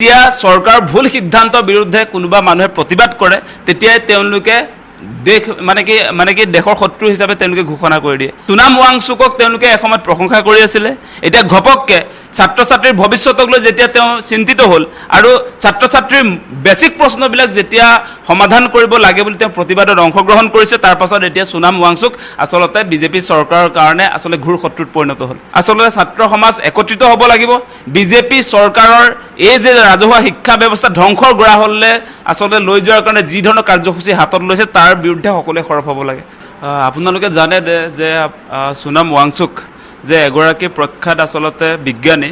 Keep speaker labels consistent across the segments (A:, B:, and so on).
A: যেতিয়া চৰকাৰ ভুল সিদ্ধান্তৰ বিৰুদ্ধে কোনোবা মানুহে প্ৰতিবাদ কৰে তেতিয়াই তেওঁলোকে দেশ মানে কি দেশৰ শত্ৰু হিচাপে তেওঁলোকে ঘোষণা কৰি দিয়ে। সোনাম ৱাংচুকক তেওঁলোকে এসময়ত প্ৰশংসা কৰি আছিলে, এতিয়া ঘপককে ছাত্ৰ ছাত্ৰীৰ ভৱিষ্যতক লৈ যেতিয়া তেওঁ চিন্তিত হ'ল আৰু ছাত্ৰ ছাত্ৰীৰ বেছিক প্ৰশ্নবিলাক যেতিয়া সমাধান কৰিব লাগে বুলি তেওঁ প্ৰতিবাদত অংশগ্ৰহণ কৰিছে, তাৰ পাছত এতিয়া সোনাম ৱাংচুক আচলতে বিজেপি চৰকাৰৰ কাৰণে আচলতে ঘোৰ শত্ৰুত পৰিণত হ'ল। আচলতে ছাত্ৰ সমাজ একত্ৰিত হ'ব লাগিব। বিজেপি চৰকাৰৰ এই যে ৰাজহুৱা শিক্ষা ব্যৱস্থা ধ্বংসৰ গৰাহলৈ আচলতে লৈ যোৱাৰ কাৰণে যি ধৰণৰ কাৰ্যসূচী হাতত লৈছে তাৰ বিৰুদ্ধে সকলোৱে সৰব হ'ব লাগে। আপোনালোকে জানে যে সোনাম ৱাংচুক যে এগৰাকী প্ৰখ্যাত আচলতে বিজ্ঞানী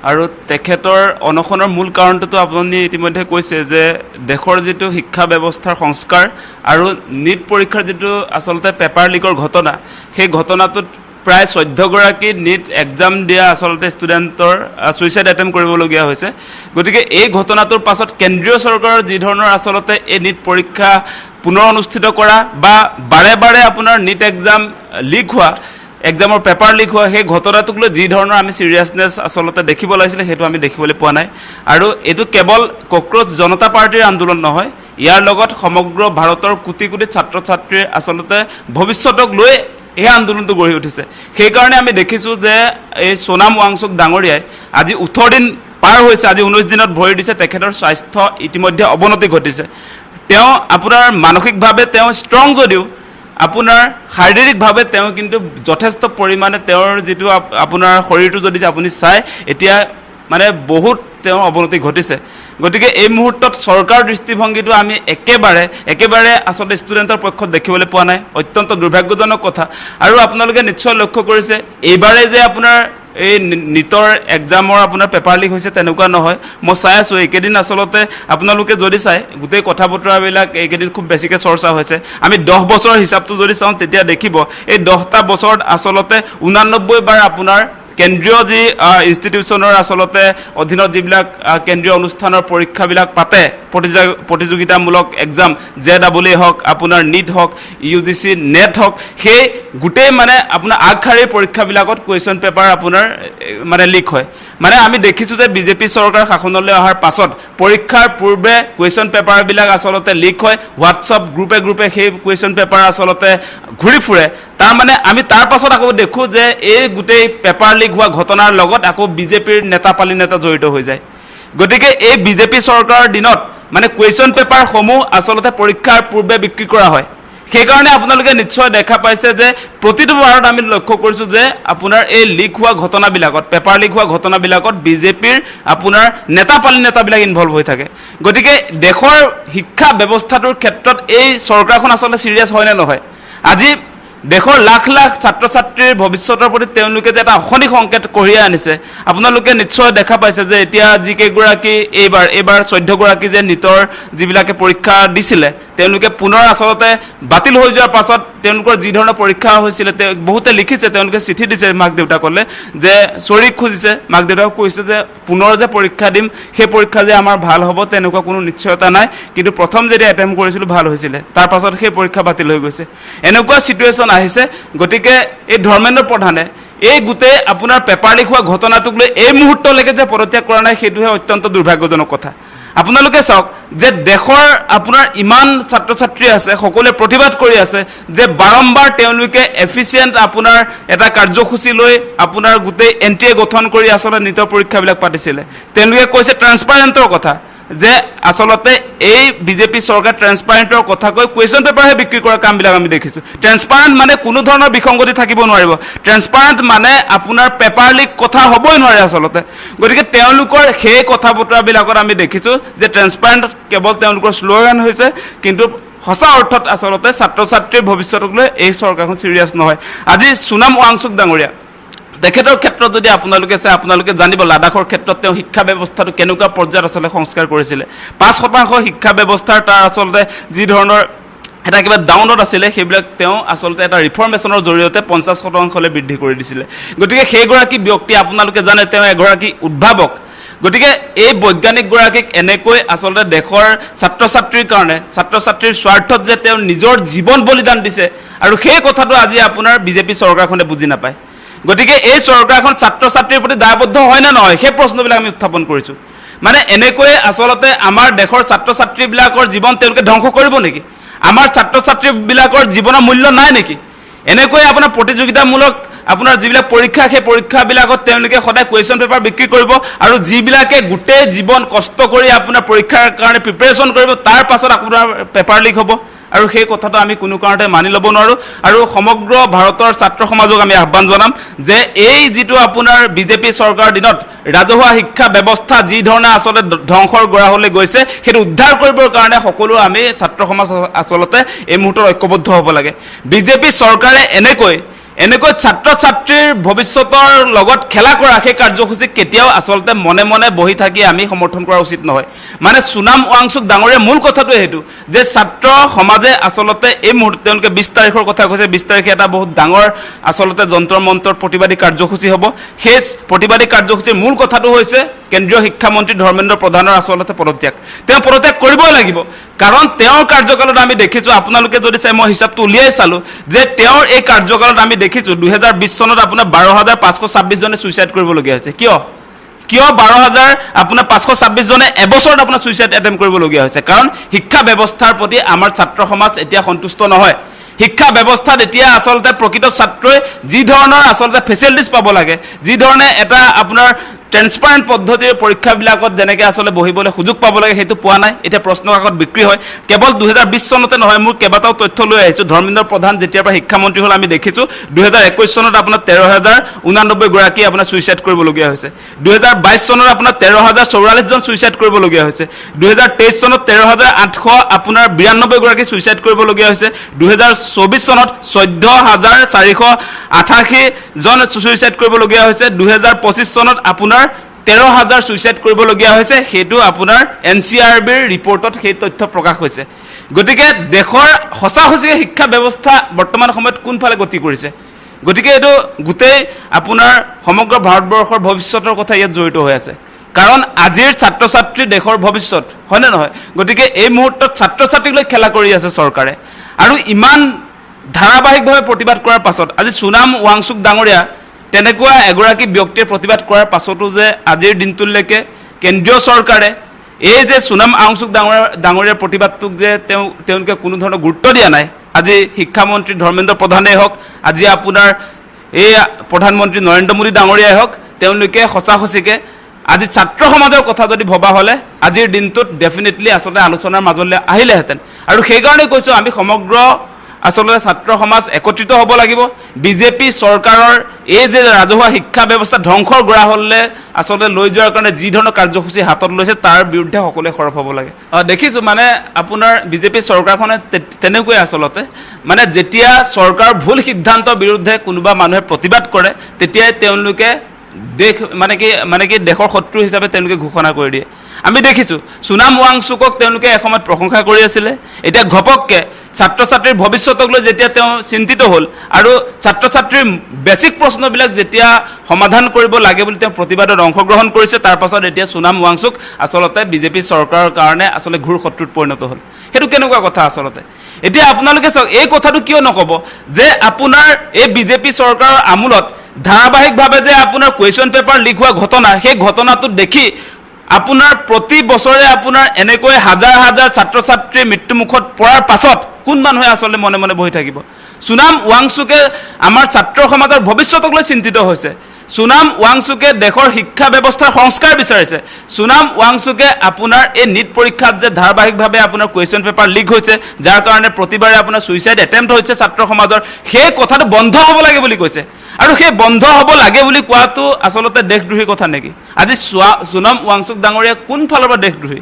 A: আৰু তেখেতৰ অনশনৰ মূল কাৰণটোতো আপুনি ইতিমধ্যে কৈছে যে দেশৰ যিটো শিক্ষা ব্যৱস্থাৰ সংস্কাৰ আৰু নীট পৰীক্ষাৰ যিটো আচলতে পেপাৰ লিকৰ ঘটনা, সেই ঘটনাটোত প্ৰায় 14গৰাকী নীট এক্সাম দিয়া আচলতে ষ্টুডেণ্টৰ ছুইচাইড এটেম্প কৰিবলগীয়া হৈছে। গতিকে এই ঘটনাটোৰ পাছত কেন্দ্ৰীয় চৰকাৰৰ যি ধৰণৰ আচলতে এই নীট পৰীক্ষা পুনৰ অনুষ্ঠিত কৰা বা বাৰে বাৰে আপোনাৰ নীট এক্সাম লিক হোৱা, এক্সামৰ পেপাৰ লিক হোৱা, সেই ঘটনাটোক লৈ যি ধৰণৰ আমি চিৰিয়াছনেছ আচলতে দেখিব লাগিছিলে সেইটো আমি দেখিবলৈ পোৱা নাই। আৰু এইটো কেৱল কক্ৰোচ জনতা পাৰ্টীৰ আন্দোলন নহয়, ইয়াৰ লগত সমগ্ৰ ভাৰতৰ কোটি কোটি ছাত্ৰ ছাত্ৰীৰ আচলতে ভৱিষ্যতক লৈ এই আন্দোলনটো গঢ়ি উঠিছে। সেইকাৰণে আমি দেখিছোঁ যে এই সোনাম ৱাংচুক ডাঙৰীয়াই আজি 18 দিন পাৰ হৈছে, আজি 19 দিনত ভৰি দিছে, তেখেতৰ স্বাস্থ্য ইতিমধ্যে অৱনতি ঘটিছে। তেওঁ আপোনাৰ মানসিকভাৱে তেওঁ ষ্ট্ৰং যদিও আপোনাৰ শাৰীৰিকভাৱে তেওঁ কিন্তু যথেষ্ট পৰিমাণে তেওঁৰ যিটো আপোনাৰ শৰীৰটো যদি আপুনি চায় এতিয়া মানে বহুত তেওঁৰ অৱনতি ঘটিছে। গতিকে এই মুহূৰ্তত চৰকাৰৰ দৃষ্টিভংগীটো আমি একেবাৰে আচলতে ষ্টুডেণ্টৰ পক্ষত দেখিবলৈ পোৱা নাই, অত্যন্ত দুৰ্ভাগ্যজনক কথা। আৰু আপোনালোকে নিশ্চয় লক্ষ্য কৰিছে এইবাৰে যে আপোনাৰ এই নীটৰ এক্সামৰ আপোনাৰ পেপাৰ লিক হৈছে তেনেকুৱা নহয়। মই চাই আছোঁ এইকেইদিন আচলতে আপোনালোকে যদি চাই গোটেই কথা বতৰাবিলাক এইকেইদিন খুব বেছিকৈ চৰ্চা হৈছে। আমি 10 বছৰৰ হিচাপটো যদি চাওঁ তেতিয়া দেখিব এই 10টা বছৰত আচলতে 89 বাৰ আপোনাৰ কেন্দ্ৰীয় যি ইনষ্টিটিউশ্যনৰ আচলতে অধীনত যিবিলাক কেন্দ্ৰীয় অনুষ্ঠানৰ পৰীক্ষাবিলাক পাতে, প্ৰতিযোগিতামূলক এক্সাম JEE হওক, আপোনাৰ নীট হওক, UGC নেট হওক, সেই গোটেই মানে আপোনাৰ আগশাৰীৰ পৰীক্ষাবিলাকত কুৱেশ্যন পেপাৰ আপোনাৰ মানে লিক হয়। মানে আমি দেখিছোঁ যে বিজেপি চৰকাৰ শাসনলৈ অহাৰ পাছত পৰীক্ষাৰ পূৰ্বে কুৱেশ্যন পেপাৰবিলাক আচলতে লিক হয়, হোৱাটছআপ গ্ৰুপে সেই কুৱেশ্যন পেপাৰ আচলতে ঘূৰি ফুৰে। তাৰমানে আমি তাৰ পাছত আকৌ দেখোঁ যে এই গোটেই পেপাৰ লিক হোৱা ঘটনাৰ লগত আকৌ বিজেপিৰ নেতাপালি নেতা জড়িত হৈ যায়। গতিকে এই বিজেপি চৰকাৰৰ দিনত মানে কুৱেশ্যন পেপাৰসমূহ আচলতে পৰীক্ষাৰ পূৰ্বে বিক্ৰী কৰা হয়। সেইকাৰণে আপোনালোকে নিশ্চয় দেখা পাইছে যে প্ৰতিটো বাৰত আমি লক্ষ্য কৰিছোঁ যে আপোনাৰ এই লিক হোৱা ঘটনাবিলাকত, পেপাৰ লিক হোৱা ঘটনাবিলাকত বিজেপিৰ আপোনাৰ নেতাবিলাক ইনভলভ হৈ থাকে। গতিকে দেশৰ শিক্ষা ব্যৱস্থাটোৰ ক্ষেত্ৰত এই চৰকাৰখন আচলতে চিৰিয়াছ হয় নে নহয়? আজি দেশৰ লাখ লাখ ছাত্ৰ ছাত্ৰীৰ ভৱিষ্যতৰ প্ৰতি তেওঁলোকে যে এটা অশনি সংকেত কঢ়িয়াই আনিছে। আপোনালোকে নিশ্চয় দেখা পাইছে যে এতিয়া যিকেইগৰাকী এইবাৰ 14গৰাকী যে নীটৰ যিবিলাকে পৰীক্ষা দিছিলে তেওঁলোকে পুনৰ আচলতে বাতিল হৈ যোৱাৰ পাছত তেওঁলোকৰ যি ধৰণৰ পৰীক্ষা হৈছিলে বহুতে লিখিছে, তেওঁলোকে চিঠি দিছে মাক দেউতাকলৈ যে চৰি খুজিছে, মাক দেউতাকক কৈছে যে পুনৰ যে পৰীক্ষা দিম সেই পৰীক্ষা যে আমাৰ ভাল হ'ব তেনেকুৱা কোনো নিশ্চয়তা নাই, কিন্তু প্ৰথম যেতিয়া এটেম্প কৰিছিলোঁ ভাল হৈছিলে, তাৰ পাছত সেই পৰীক্ষা বাতিল হৈ গৈছে, এনেকুৱা চিটুৱেশ্যন আহিছে। গতিকে এই ধৰ্মেন্দ্ৰ প্ৰধানে এই গোটেই আপোনাৰ পেপাৰ লিক হোৱা ঘটনাটোক লৈ এই মুহূৰ্তলৈকে যে পদত্যাগ কৰা নাই সেইটোহে অত্যন্ত দুৰ্ভাগ্যজনক কথা। আপোনালোকে চাওক যে দেশৰ আপোনাৰ ইমান ছাত্ৰ ছাত্ৰী আছে, সকলোৱে প্ৰতিবাদ কৰি আছে যে বাৰম্বাৰ তেওঁলোকে এফিচিয়েণ্ট আপোনাৰ এটা কাৰ্যসূচী লৈ আপোনাৰ গোটেই NTA গঠন কৰি আচলতে নীটৰ পৰীক্ষাবিলাক পাতিছিলে। তেওঁলোকে কৈছে ট্ৰান্সপাৰেণ্টৰ কথা, যে আচলতে এই বিজেপি চৰকাৰ ট্ৰান্সপাৰেণ্টৰ কথা কৈ কুৱেশ্যন পেপাৰহে বিক্ৰী কৰা কামবিলাক আমি দেখিছোঁ। ট্ৰান্সপাৰেণ্ট মানে কোনো ধৰণৰ বিসংগতি থাকিব নোৱাৰিব, ট্ৰান্সপাৰেণ্ট মানে আপোনাৰ পেপাৰ লিক কথা হ'বই নোৱাৰে আচলতে। গতিকে তেওঁলোকৰ সেই কথা বতৰাবিলাকত আমি দেখিছোঁ যে ট্ৰান্সপাৰেণ্ট কেৱল তেওঁলোকৰ শ্লোগান হৈছে, কিন্তু সঁচা অৰ্থত আচলতে ছাত্ৰ ছাত্ৰীৰ ভৱিষ্যতক লৈ এই চৰকাৰখন চিৰিয়াছ নহয়। আজি সোনাম ৱাংচুক ডাঙৰীয়া তেখেতৰ ক্ষেত্ৰত যদি আপোনালোকে চাই আপোনালোকে জানিব লাডাখৰ ক্ষেত্ৰত তেওঁ শিক্ষা ব্যৱস্থাটো কেনেকুৱা পৰ্যায়ত আচলতে সংস্কাৰ কৰিছিলে। 5% শিক্ষা ব্যৱস্থাৰ তাৰ আচলতে যি ধৰণৰ এটা কিবা ডাউনত আছিলে সেইবিলাক তেওঁ আচলতে এটা ৰিফৰ্মেশ্যনৰ জৰিয়তে 50%লৈ বৃদ্ধি কৰি দিছিলে। গতিকে সেইগৰাকী ব্যক্তি আপোনালোকে জানে তেওঁ এগৰাকী উদ্ভাৱক। গতিকে এই বৈজ্ঞানিকগৰাকীক এনেকৈ আচলতে দেশৰ ছাত্ৰ ছাত্ৰীৰ কাৰণে, ছাত্ৰ ছাত্ৰীৰ স্বাৰ্থত যে তেওঁ নিজৰ জীৱন বলিদান দিছে আৰু সেই কথাটো আজি আপোনাৰ বিজেপি চৰকাৰখনে বুজি নাপায়। গতিকে এই চৰকাৰখন ছাত্ৰ ছাত্ৰীৰ প্ৰতি দায়বদ্ধ হয় নে নহয় সেই প্ৰশ্নবিলাক আমি উত্থাপন কৰিছোঁ। মানে এনেকৈ আচলতে আমাৰ দেশৰ ছাত্ৰ ছাত্ৰীবিলাকৰ জীৱন তেওঁলোকে ধ্বংস কৰিব নেকি? আমাৰ ছাত্ৰ ছাত্ৰীবিলাকৰ জীৱনৰ মূল্য নাই নেকি? এনেকৈ আপোনাৰ প্ৰতিযোগিতামূলক আপোনাৰ যিবিলাক পৰীক্ষা সেই পৰীক্ষাবিলাকত তেওঁলোকে সদায় কুৱেশ্যন পেপাৰ বিক্ৰী কৰিব আৰু যিবিলাকে গোটেই জীৱন কষ্ট কৰি আপোনাৰ পৰীক্ষাৰ কাৰণে প্ৰিপেৰেশ্যন কৰিব তাৰ পাছত আপোনাৰ পেপাৰ লিক হ'ব আৰু সেই কথাটো আমি কোনো কাৰণতে মানি ল'ব নোৱাৰোঁ। আৰু সমগ্ৰ ভাৰতৰ ছাত্ৰ সমাজক আমি আহ্বান জনাম যে এই যিটো আপোনাৰ বিজেপি চৰকাৰৰ দিনত ৰাজহুৱা শিক্ষা ব্যৱস্থা যি ধৰণে আচলতে ধ্বংসৰ গৰাহলৈ গৈছে সেইটো উদ্ধাৰ কৰিবৰ কাৰণে সকলো আমি ছাত্ৰ সমাজ আচলতে এই মুহূৰ্তত ঐক্যবদ্ধ হ'ব লাগে। বিজেপি চৰকাৰে এনেকৈ ছাত্ৰ ছাত্ৰীৰ ভৱিষ্যতৰ লগত খেলা কৰা সেই কাৰ্যসূচীক কেতিয়াও আচলতে মনে মনে বহি থাকি আমি সমৰ্থন কৰা উচিত নহয়। মানে সোনাম ৱাংচুক ডাঙৰীয়া মূল কথাটোৱে সেইটো যে ছাত্ৰ সমাজে আচলতে এই মুহূৰ্তত তেওঁলোকে 20 তাৰিখৰ কথা কৈছে। 20 তাৰিখে এটা বহুত ডাঙৰ আচলতে যন্তৰ মন্তৰ প্ৰতিবাদী কাৰ্যসূচী হ'ব। সেই প্ৰতিবাদী কাৰ্যসূচীৰ মূল কথাটো হৈছে কেন্দ্ৰীয় শিক্ষামন্ত্ৰী ধৰ্মেন্দ্ৰ প্ৰধানৰ আচলতে পদত্যাগ। তেওঁ পদত্যাগ কৰিবই লাগিব, কাৰণ তেওঁৰ কাৰ্যকালত আমি দেখিছোঁ, আপোনালোকে যদি চাই মই হিচাপটো উলিয়াই চালোঁ যে তেওঁৰ এই কাৰ্যকালত আমি দেখিছোঁ 2020 চনত আপোনাৰ 12,526 জনে ছুইচাইড কৰিবলগীয়া হৈছে। কিয় 12,000 আপোনাৰ 526 জনে এবছৰত আপোনাৰ ছুইচাইড এটেম্প কৰিবলগীয়া হৈছে? কাৰণ শিক্ষা ব্যৱস্থাৰ প্ৰতি আমাৰ ছাত্ৰ সমাজ এতিয়া সন্তুষ্ট নহয়। শিক্ষা ব্যৱস্থাত এতিয়া আচলতে প্ৰকৃত ছাত্ৰই যি ধৰণৰ আচলতে ফেচিলিটিছ পাব লাগে, যি ধৰণে এটা আপোনাৰ ট্ৰেন্সপাৰেণ্ট পদ্ধতিৰ পৰীক্ষাবিলাকত যেনেকৈ আচলতে বহিবলৈ সুযোগ পাব লাগে সেইটো পোৱা নাই। এতিয়া প্ৰশ্ন কাকত বিক্ৰী হয়। কেৱল 2020 চনতে নহয়, মোৰ কেইবাটাও তথ্য লৈ আহিছোঁ। ধৰ্মেন্দ্ৰ প্ৰধান যেতিয়াৰ পৰা শিক্ষামন্ত্ৰী হ'ল আমি দেখিছোঁ 2021 চনত আপোনাৰ 13,089 গৰাকী আপোনাৰ ছুইচাইড কৰিবলগীয়া হৈছে। 2022 চনত আপোনাৰ 13,044 জন ছুইচাইড কৰিবলগীয়া হৈছে। 2023 চনত 13,800 আপোনাৰ 92 গৰাকী ছুইচাইড কৰিবলগীয়া হৈছে। 2024 চনত 14,488 জন ছুইচাইড কৰিবলগীয়া হৈছে। 2025 চনত আপোনাৰ 13,000 ছুইচাইড কৰিবলগীয়া হৈছে। সেইটো আপোনাৰ NCRBৰ ৰিপৰ্টত সেই তথ্য প্ৰকাশ হৈছে। গতিকে দেশৰ সঁচাসঁচিকে শিক্ষা ব্যৱস্থা বৰ্তমান সময়ত কোনফালে গতি কৰিছে? গতিকে এইটো গোটেই আপোনাৰ সমগ্ৰ ভাৰতবৰ্ষৰ ভৱিষ্যতৰ কথা ইয়াত জড়িত হৈ আছে। কাৰণ আজিৰ ছাত্ৰ ছাত্ৰী দেশৰ ভৱিষ্যত, হয়নে নহয়? গতিকে এই মুহূৰ্তত ছাত্ৰ ছাত্ৰীক লৈ খেলা কৰি আছে চৰকাৰে। আৰু ইমান ধাৰাবাহিকভাৱে প্ৰতিবাদ কৰাৰ পাছত আজি সোনাম ৱাংচুক ডাঙৰীয়া তেনেকুৱা এগৰাকী ব্যক্তিয়ে প্ৰতিবাদ কৰাৰ পাছতো যে আজিৰ দিনটোলৈকে কেন্দ্ৰীয় চৰকাৰে এই যে সোনাম ৱাংচুক ডাঙৰীয়াৰ প্ৰতিবাদটোক যে তেওঁলোকে কোনো ধৰণৰ গুৰুত্ব দিয়া নাই। আজি শিক্ষামন্ত্ৰী ধৰ্মেন্দ্ৰ প্ৰধানেই হওক, আজি আপোনাৰ এই প্ৰধানমন্ত্ৰী নৰেন্দ্ৰ মোদী ডাঙৰীয়াই হওক, তেওঁলোকে সঁচাসঁচিকে আজি ছাত্ৰ সমাজৰ কথা যদি ভবা হ'লে আজিৰ দিনটোত ডেফিনেটলি আচলতে আলোচনাৰ মাজলৈ আহিলেহেঁতেন। আৰু সেইকাৰণে কৈছোঁ আমি সমগ্ৰ আচলতে ছাত্ৰ সমাজ একত্ৰিত হ'ব লাগিব। বিজেপি চৰকাৰৰ এই যে ৰাজহুৱা শিক্ষা ব্যৱস্থা ধ্বংসৰ গৰাহলৈ আচলতে লৈ যোৱাৰ কাৰণে যি ধৰণৰ কাৰ্যসূচী হাতত লৈছে তাৰ বিৰুদ্ধে সকলোৱে সৰব হ'ব লাগে। দেখিছোঁ মানে আপোনাৰ বিজেপি চৰকাৰখনে তেনেকৈ আচলতে মানে যেতিয়া চৰকাৰৰ ভুল সিদ্ধান্তৰ বিৰুদ্ধে কোনোবা মানুহে প্ৰতিবাদ কৰে তেতিয়াই তেওঁলোকে দেশ মানে কি দেশৰ শত্ৰু হিচাপে তেওঁলোকে ঘোষণা কৰি দিয়ে। আমি দেখিছোঁ সোনাম ৱাংচুকক তেওঁলোকে এসময়ত প্ৰশংসা কৰি আছিলে, এতিয়া ঘপককৈ ছাত্ৰ ছাত্ৰীৰ ভৱিষ্যতক লৈ যেতিয়া তেওঁ চিন্তিত হ'ল আৰু ছাত্ৰ ছাত্ৰীৰ বেছিক প্ৰশ্নবিলাক যেতিয়া সমাধান কৰিব লাগে বুলি তেওঁ প্ৰতিবাদত অংশগ্ৰহণ কৰিছে, তাৰ পাছত এতিয়া সোনাম ৱাংচুক আচলতে বিজেপি চৰকাৰৰ কাৰণে আচলতে ঘোৰ শত্ৰুত পৰিণত হ'ল। সেইটো কেনেকুৱা কথা আচলতে? এতিয়া আপোনালোকে চাওক, এই কথাটো কিয় নক'ব যে আপোনাৰ এই বিজেপি চৰকাৰৰ আমোলত ধাৰাবাহিকভাৱে যে আপোনাৰ কুৱেশ্যন পেপাৰ লিক হোৱা ঘটনা, সেই ঘটনাটো দেখি আপোনাৰ প্ৰতি বছৰে আপোনাৰ এনেকৈ হাজাৰ হাজাৰ ছাত্ৰ ছাত্ৰীৰ মৃত্যুমুখত পৰাৰ পাছত কোন মানুহে আচলতে মনে মনে বহি থাকিব? সোনাম ৱাংচুকে আমাৰ ছাত্ৰ সমাজৰ ভৱিষ্যতক লৈ চিন্তিত হৈছে। সোনাম ৱাংচুকে দেশৰ শিক্ষা ব্যৱস্থাৰ সংস্কাৰ বিচাৰিছে। সোনাম ৱাংচুকে আপোনাৰ এই নীট পৰীক্ষাত যে ধাৰাবাহিকভাৱে আপোনাৰ কুৱেশ্যন পেপাৰ লিক হৈছে, যাৰ কাৰণে প্ৰতিবাৰে আপোনাৰ ছুইচাইড এটেম্প্ট হৈছে ছাত্ৰ সমাজৰ, সেই কথাটো বন্ধ হ'ব লাগে বুলি কৈছে। আৰু সেই বন্ধ হ'ব লাগে বুলি কোৱাটো আচলতে দেশদ্ৰোহী কথা নেকি? আজি সোনাম ৱাংচুক ডাঙৰীয়া কোন ফালৰ পৰা দেশদ্ৰোহী?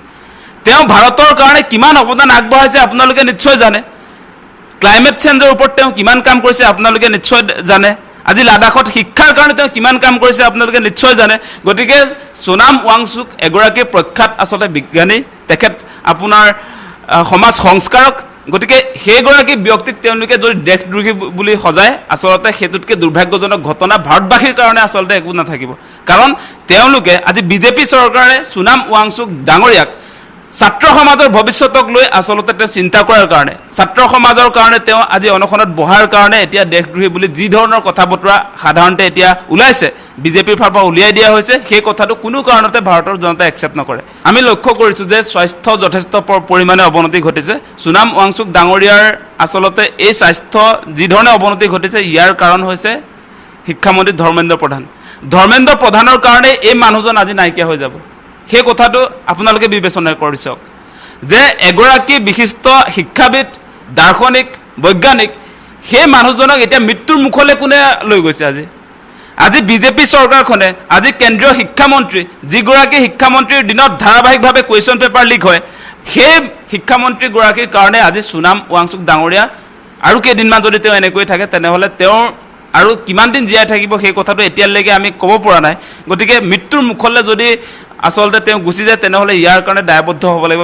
A: তেওঁ ভাৰতৰ কাৰণে কিমান অৱদান আগবঢ়াইছে আপোনালোকে নিশ্চয় জানে। ক্লাইমেট চেঞ্জৰ ওপৰত তেওঁ কিমান কাম কৰিছে আপোনালোকে নিশ্চয় জানে। আজি লাডাখত শিক্ষাৰ কাৰণে তেওঁ কিমান কাম কৰিছে আপোনালোকে নিশ্চয় জানে। গতিকে সোনাম ৱাংচুক এগৰাকী প্ৰখ্যাত আচলতে বিজ্ঞানী, তেখেত আপোনাৰ সমাজ সংস্কাৰক। গতিকে সেইগৰাকী ব্যক্তিক তেওঁলোকে যদি দেশদ্ৰোহী বুলি সজায়, আচলতে সেইটোতকৈ দুৰ্ভাগ্যজনক ঘটনা ভাৰতবাসীৰ কাৰণে আচলতে একো নাথাকিব। কাৰণ তেওঁলোকে আজি বিজেপি চৰকাৰে সোনাম ৱাংচুক ডাঙৰীয়াক ছাত্ৰ সমাজৰ ভৱিষ্যতক লৈ আচলতে তেওঁ চিন্তা কৰাৰ কাৰণে ছাত্ৰ সমাজৰ কাৰণে তেওঁ আজি অনশনত বহাৰ কাৰণে এতিয়া দেশদ্ৰোহী বুলি যি ধৰণৰ কথা বতৰা সাধাৰণতে এতিয়া ওলাইছে বিজেপিৰ ফালৰ পৰা উলিয়াই দিয়া হৈছে সেই কথাটো কোনো কাৰণতে ভাৰতৰ জনতাই একচেপ্ট নকৰে আমি লক্ষ্য কৰিছোঁ যে স্বাস্থ্য যথেষ্ট পৰিমাণে অৱনতি ঘটিছে সোণাম ৱাংচুক ডাঙৰীয়াৰ আচলতে এই স্বাস্থ্য যি ধৰণে অৱনতি ঘটিছে ইয়াৰ কাৰণ হৈছে শিক্ষামন্ত্ৰী ধৰ্মেন্দ্ৰ প্ৰধানৰ কাৰণে এই মানুহজন আজি নাইকিয়া হৈ যাব সেই কথাটো আপোনালোকে বিবেচনা কৰি চাওক যে এগৰাকী বিশিষ্ট শিক্ষাবিদ দাৰ্শনিক বৈজ্ঞানিক সেই মানুহজনক এতিয়া মৃত্যুৰ মুখলৈ কোনে লৈ গৈছে আজি বিজেপি চৰকাৰখনে আজি কেন্দ্ৰীয় শিক্ষামন্ত্ৰী যিগৰাকী শিক্ষামন্ত্ৰীৰ দিনত ধাৰাবাহিকভাৱে কুৱেশ্যন পেপাৰ লিক হয় সেই শিক্ষামন্ত্ৰীগৰাকীৰ কাৰণে আজি সোণাম ৱাংচুক ডাঙৰীয়া আৰু কেইদিনমান যদি তেওঁ এনেকৈ থাকে তেনেহ'লে তেওঁৰ আৰু কিমান দিন জীয়াই থাকিব সেই কথাটো এতিয়ালৈকে আমি ক'ব পৰা নাই গতিকে মৃত্যুৰ মুখলৈ যদি আচলতে তেওঁ গুচি যায় তেনেহ'লে ইয়াৰ কাৰণে দায়বদ্ধ হ'ব লাগিব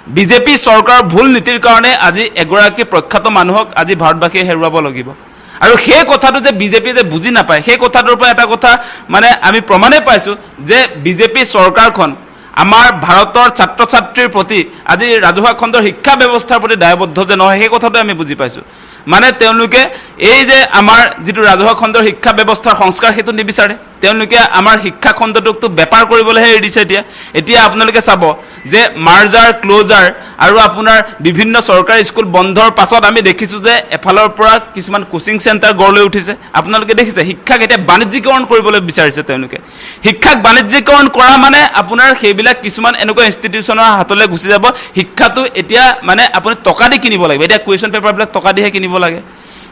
A: বিজেপি চৰকাৰৰ ভুল নীতিৰ কাৰণে আজি এগৰাকী প্ৰখ্যাত মানুহক আজি ভাৰতবাসীয়ে হেৰুৱাব লাগিব আৰু সেই কথাটো যে বিজেপি যে বুজি নাপায় সেই কথাটোৰ পৰা এটা কথা মানে আমি প্ৰমাণে পাইছোঁ যে বিজেপি চৰকাৰখন আমাৰ ভাৰতৰ ছাত্ৰ ছাত্ৰীৰ প্ৰতি আজি ৰাজহুৱা খণ্ডৰ শিক্ষা ব্যৱস্থাৰ প্ৰতি দায়বদ্ধ যে নহয় সেই কথাটো আমি বুজি পাইছোঁ মানে তেওঁলোকে এই যে আমাৰ যিটো ৰাজহুৱা খণ্ডৰ শিক্ষা ব্যৱস্থাৰ সংস্কাৰ সেইটো নিবিচাৰে তেওঁলোকে আমাৰ শিক্ষা খণ্ডটোকতো বেপাৰ কৰিবলৈহে এৰি দিছে এতিয়া আপোনালোকে চাব যে মাৰ্জাৰ ক্লোজাৰ আৰু আপোনাৰ বিভিন্ন চৰকাৰী স্কুল বন্ধৰ পাছত আমি দেখিছোঁ যে এফালৰ পৰা কিছুমান কোচিং চেণ্টাৰ গঢ় লৈ উঠিছে আপোনালোকে দেখিছে শিক্ষাক এতিয়া বাণিজ্যিকৰণ কৰিবলৈ বিচাৰিছে তেওঁলোকে শিক্ষাক বাণিজ্যিকৰণ কৰা মানে আপোনাৰ সেইবিলাক কিছুমান এনেকুৱা ইনষ্টিটিউশ্যনৰ হাতলৈ গুচি যাব শিক্ষাটো এতিয়া মানে আপুনি টকা দি কিনিব লাগিব এতিয়া কুৱেশ্যন পেপাৰবিলাক টকা দিহে কিনিব লাগে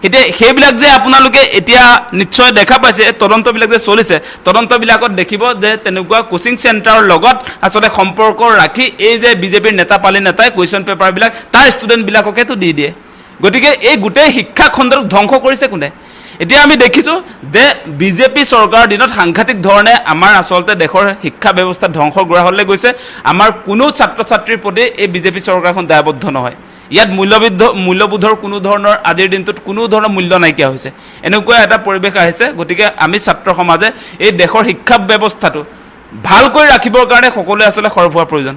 A: এতিয়া সেইবিলাক যে আপোনালোকে এতিয়া নিশ্চয় দেখা পাইছে তদন্তবিলাক যে চলিছে তদন্তবিলাকত দেখিব যে তেনেকুৱা কোচিং চেণ্টাৰৰ লগত আচলতে সম্পৰ্ক ৰাখি এই যে বিজেপিৰ নেতাপালি নেতাই কুৱেশ্যন পেপাৰবিলাক তাৰ ষ্টুডেণ্টবিলাককেতো দি দিয়ে গতিকে এই গোটেই শিক্ষা খণ্ডটোক ধ্বংস কৰিছে কোনে এতিয়া আমি দেখিছোঁ যে বিজেপি চৰকাৰৰ দিনত সাংঘাতিক ধৰণে আমাৰ আচলতে দেশৰ শিক্ষা ব্যৱস্থা ধ্বংসৰ গৰাহলৈ গৈছে আমাৰ কোনো ছাত্ৰ ছাত্ৰীৰ প্ৰতি এই বিজেপি চৰকাৰখন দায়বদ্ধ নহয় ইয়াত মূল্যবোধৰ কোনো ধৰণৰ আজিৰ দিনটোত কোনো ধৰণৰ মূল্য নাইকিয়া হৈছে এনেকুৱা এটা পৰিৱেশ আহিছে গতিকে আমি ছাত্ৰ সমাজে এই দেশৰ শিক্ষা ব্যৱস্থাটো ভালকৈ ৰাখিবৰ কাৰণে সকলোৱে আচলতে সৰব হোৱাৰ প্ৰয়োজন